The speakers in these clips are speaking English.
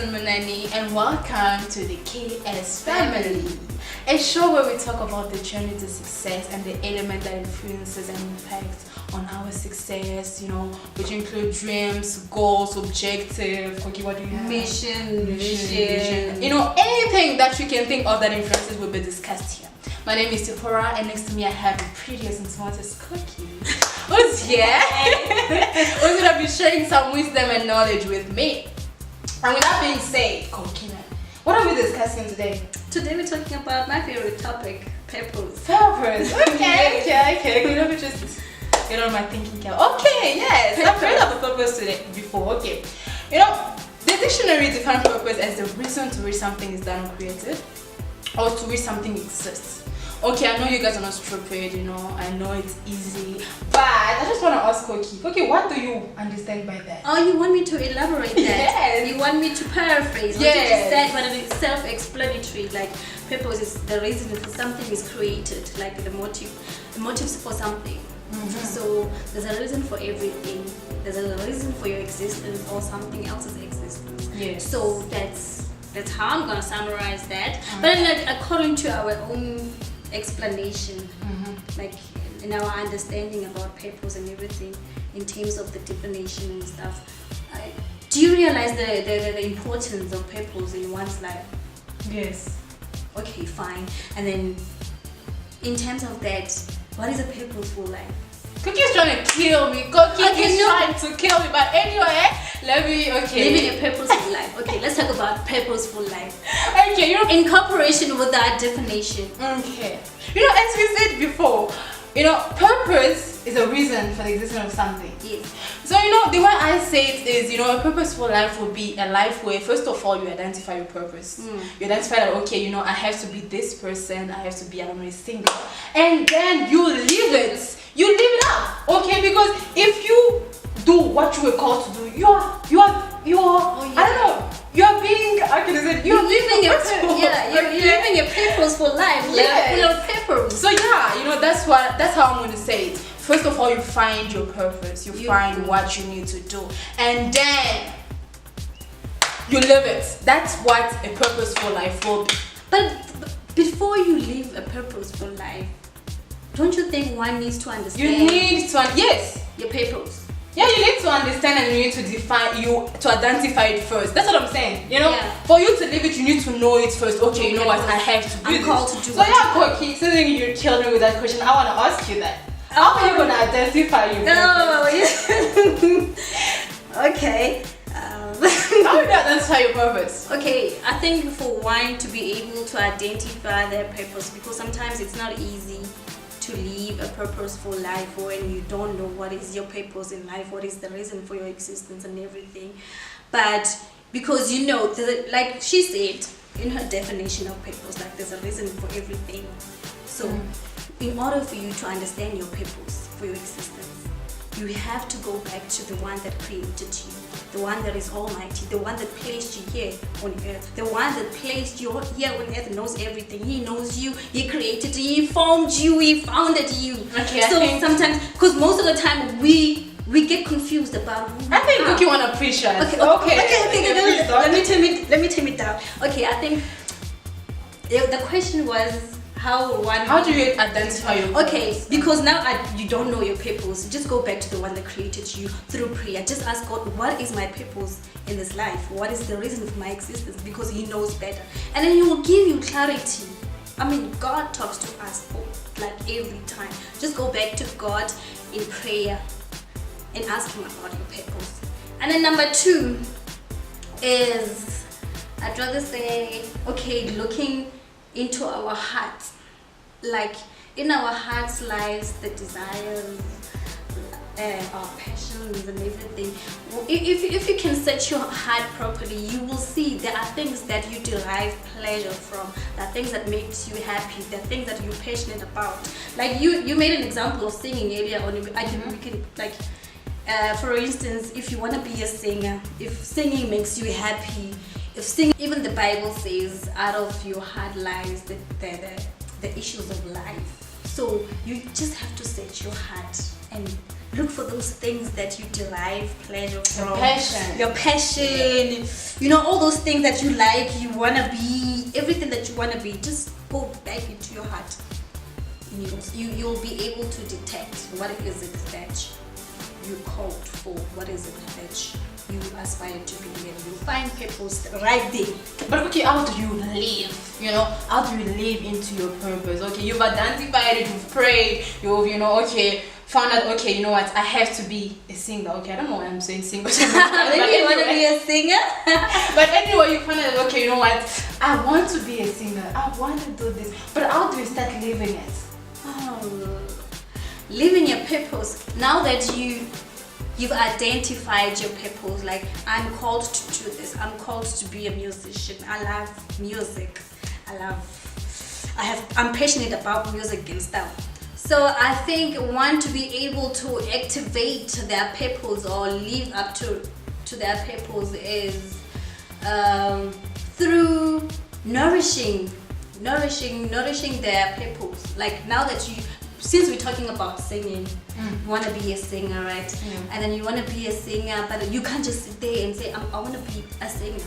Munani, and welcome to the KS Family, a show where we talk about the journey to success and the element that influences and impacts on our success, which include dreams, goals, objectives, Kokie, what do you have? Mission. Anything that you can think of that influences will be discussed here. My name is Sephora, and next to me I have the prettiest and smartest Kokie. Who's here? Who's gonna be sharing some wisdom and knowledge with me. And with that being said, Kokie, what are we discussing today? Today we're talking about my favorite topic, purpose. Purpose. Okay. Let me just get on my thinking cap. Okay, yes. I've heard of the purpose today before. Okay. The dictionary defines purpose as the reason to which something is done or created, or to which something exists. Okay, I know you guys are not stupid, I know it's easy, but I just want to ask Kokie, what do you understand by that? Oh, you want me to elaborate that? Yes. You want me to paraphrase what you just said, but it's self-explanatory. Like, purpose is the reason for something is created, like the motives for something. Mm-hmm. So there's a reason for everything. There's a reason for your existence or something else's existence. Yes. So that's how I'm gonna summarize that. Mm-hmm. But then, according to our own explanation, like in our understanding about purpose and everything, in terms of the definition and stuff, do you realize the importance of purpose in one's life? Yes. Okay, fine. And then, in terms of that, what is a purposeful life? Kookie's trying to kill me. Kokie is trying to kill me. But anyway, living a purposeful life. Okay, let's talk about purposeful life. Okay, in cooperation with that definition. Okay. As we said before, purpose is a reason for the existence of something. Yes. So, the way I say it is, a purposeful life would be a life where, first of all, you identify your purpose. You identify that, okay, I have to be this person, I have to be, single. And then you live it. You live it up, okay? Because if you do what you were called to do, you are you're being, you're living a purposeful life, full of purpose. So that's how I'm going to say it. First of all, you find your purpose, you find what you need to do, and then you live it. That's what a purposeful life will be. But before you live a purposeful life, don't you think one needs to understand? You need to, yes, your purpose. Yeah, you need to understand and you need to identify it first. That's what I'm saying. For you to live it, you need to know it first. Okay, what? I have to do I'm called to do. So Kokie, since you killed me with that question, I want to ask you that. How are you going to identify your purpose? Okay. How do you identify your purpose? Okay, I think for one to be able to identify their purpose, because sometimes it's not easy to live a purposeful life when you don't know what is your purpose in life, what is the reason for your existence and everything. But because like she said in her definition of purpose, like there's a reason for everything. So in order for you to understand your purpose for your existence, you have to go back to the one that created you, the one that is almighty, the one that placed you here on earth, the one that placed you here on earth, knows everything. He knows you, he created you, he formed you, he founded you. Okay, so sometimes, because most of the time we get confused about who I think Kokie want to preach us. Okay. Let me tame it down. Okay, I think the question was how do you identify your purpose? Okay, because now you don't know your purpose. Just go back to the one that created you through prayer. Just ask God, what is my purpose in this life? What is the reason for my existence? Because he knows better. And then he will give you clarity. God talks to us like every time. Just go back to God in prayer and ask him about your purpose. And then number 2 is, I'd rather say, looking into our hearts. Like in our hearts lies the desires, our passions and everything. If you can set your heart properly, you will see there are things that you derive pleasure from. There are things that makes you happy. There are things that you're passionate about. Like you made an example of singing earlier on. We can for instance, if you want to be a singer, if singing makes you happy, even the Bible says, out of your heart lies the issues of life. So you just have to set your heart and look for those things that you derive pleasure from. Your passion. All those things that you like, you want to be, everything that you want to be, just go back into your heart. You'll be able to detect what is it that you called for, what is it that you aspire to be, and you find purpose right there. But okay, how do you live? How do you live into your purpose? Okay, you've identified it, you've prayed, you've found out, okay, you know what, I have to be a singer. Okay, I don't know why I'm saying singer. Maybe you want to be a singer? But anyway, you find out, okay, you know what, I want to be a singer, I want to do this, but how do you start living it? Living your purpose. Now that you've identified your purpose, like, I'm called to do this, I'm called to be a musician, I love music, I'm passionate about music and stuff. So I think one to be able to activate their purpose or live up to their purpose is through nourishing their purpose. Like, now that since we're talking about singing, you want to be a singer, right? And then you want to be a singer, but you can't just sit there and say, I want to be a singer.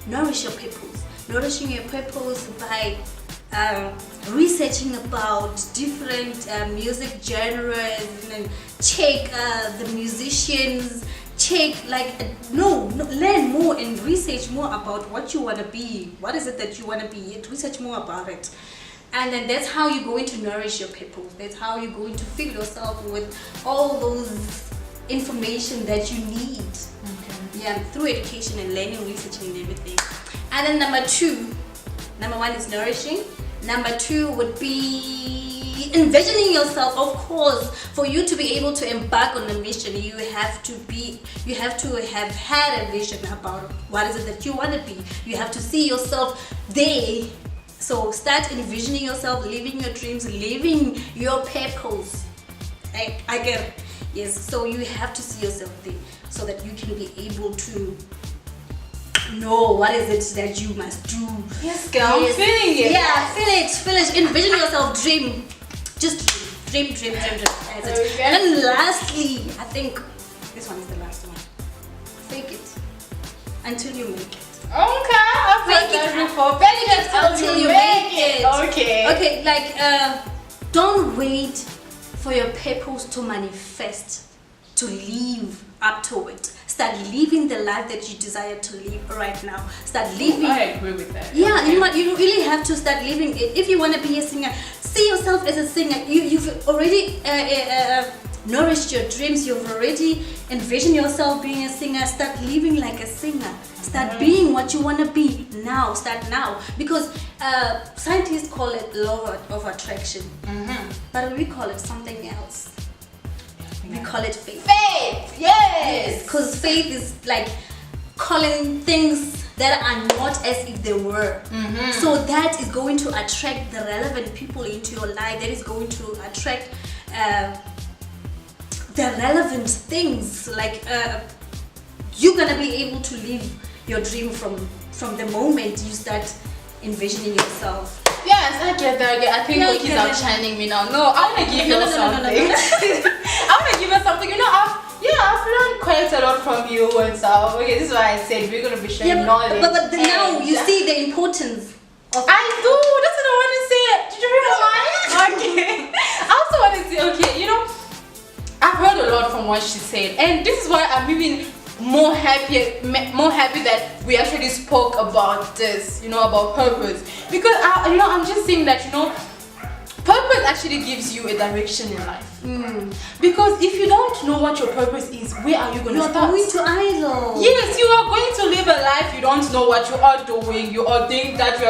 Nourish your purpose. Nourishing your purpose by researching about different music genres, and check the musicians, learn more and research more about what you want to be. What is it that you want to be? Research more about it. And then that's how you're going to nourish your purpose. That's how you're going to fill yourself with all those information that you need. Yeah, through education and learning, researching and everything. And then number one is nourishing. Number two would be envisioning yourself. Of course, for you to be able to embark on a mission, you have to have had a vision about what is it that you want to be. You have to see yourself there. So start envisioning yourself, living your dreams, living your purpose. I get it. Yes, so you have to see yourself there so that you can be able to know what is it that you must do. Yes, girl, I'm feeling it. Yeah, feel it. Envision yourself, dream. Just dream. That's it. Okay. And then lastly, I think this one is the last one. Fake it until you make it. Okay, I've heard that before. Fake it until you make it. Okay, like don't wait for your purpose to manifest, to live up to it. Start living the life that you desire to live right now. Start living. I agree with that. Yeah, okay. You really have to start living it. If you want to be a singer, see yourself as a singer. You've already nourished your dreams. You've already envisioned yourself being a singer. Start living like a singer. Start being what you want to be now. Start now. Because scientists call it law of attraction. But we call it something else. We call it faith. Faith, yes. Because faith is like calling things that are not as if they were. So that is going to attract the relevant people into your life. That is going to attract the relevant things. Like you're gonna be able to live your dream from the moment you start envisioning yourself. Yes, I get that. I think Kokie's outshining me now. No, I want to give you something. I want to give you something. I've learned quite a lot from you and stuff. Okay, this is why I said we're going to be sharing knowledge. But now you see the importance of... I do. That's what I want to say. Did you read my mind? Okay. I also want to say, okay, I've heard a lot from what she said. And this is why I'm even more happy that we actually spoke about this, about purpose, because I'm just saying that purpose actually gives you a direction in life. Because if you don't know what your purpose is, where are you going to start? You're going to idle. Yes, you are going to live a life you don't know what you are doing. You are doing that,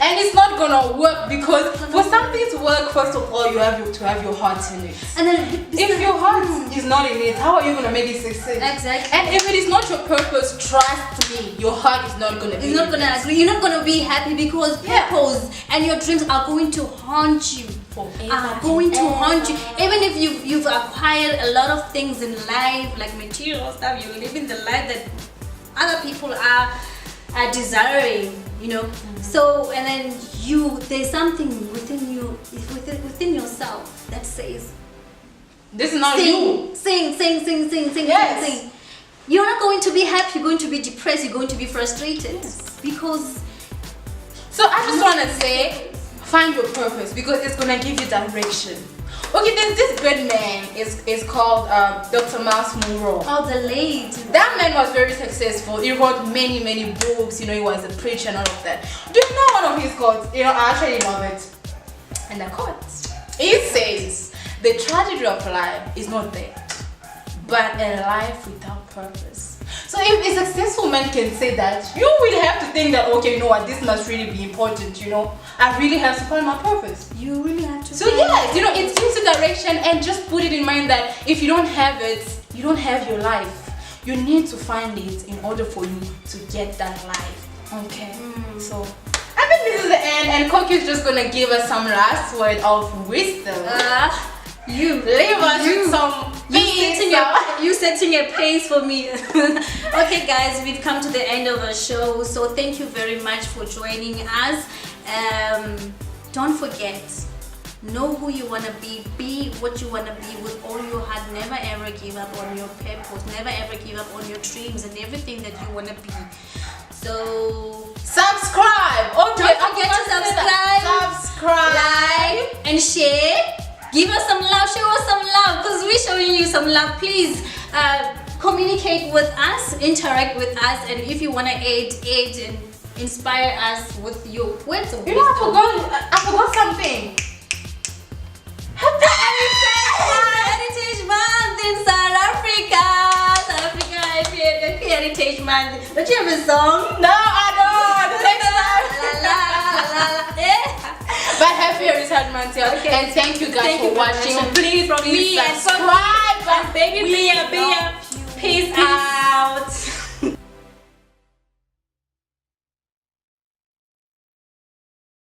and it's not gonna work, because for something to work, first of all, you have to have your heart in it. And then if your heart is not in it, how are you gonna make it succeed? Exactly. And if it is not your purpose, trust me, your heart is not gonna be. It's not gonna agree. You're not gonna be happy, because purpose and your dreams are going to haunt you. Are going to haunt you. Even if you've acquired a lot of things in life, like material stuff, you're living the life that other people are desiring, So, and then there's something within you, within yourself, that says, This is not you. Sing. Yes. Sing. You're not going to be happy. You're going to be depressed. You're going to be frustrated because. So I just want to say, find your purpose because it's gonna give you direction. Okay, there's this great man. It's called Dr. Miles Monroe. Oh, the late. That man was very successful. He wrote many books. You know, he was a preacher and all of that. Do you know one of his quotes? You know, I actually love it. And the quote, he says, "The tragedy of life is not death, but a life without purpose." So if a successful man can say that, you will have to think that, okay, you know what, this must really be important, you know. I really have to find my purpose. You really have to. So yes, you know, it gives you direction, and just put it in mind that if you don't have it, you don't have your life. You need to find it in order for you to get that life. Okay. So I think this is the end, and Kokie is just gonna give us some last word of wisdom. You leave us with some you setting a pace for me. Okay guys, we've come to the end of our show, so thank you very much for joining us. Don't forget, know who you want to be what you want to be with all your heart. Never ever give up on your purpose, never ever give up on your dreams and everything that you want to be. So subscribe. Okay, don't forget to subscribe, like and share. Give us some love, show us some love, because we're showing you some love. Please communicate with us, interact with us, and if you want to aid and inspire us with your words of wisdom. You know, I forgot something. Happy Heritage Month in South Africa. South Africa, Happy Heritage Month. Don't you have a song? No, I don't. But happy Heritage Month, okay. And thank you guys for watching. Please subscribe. And baby,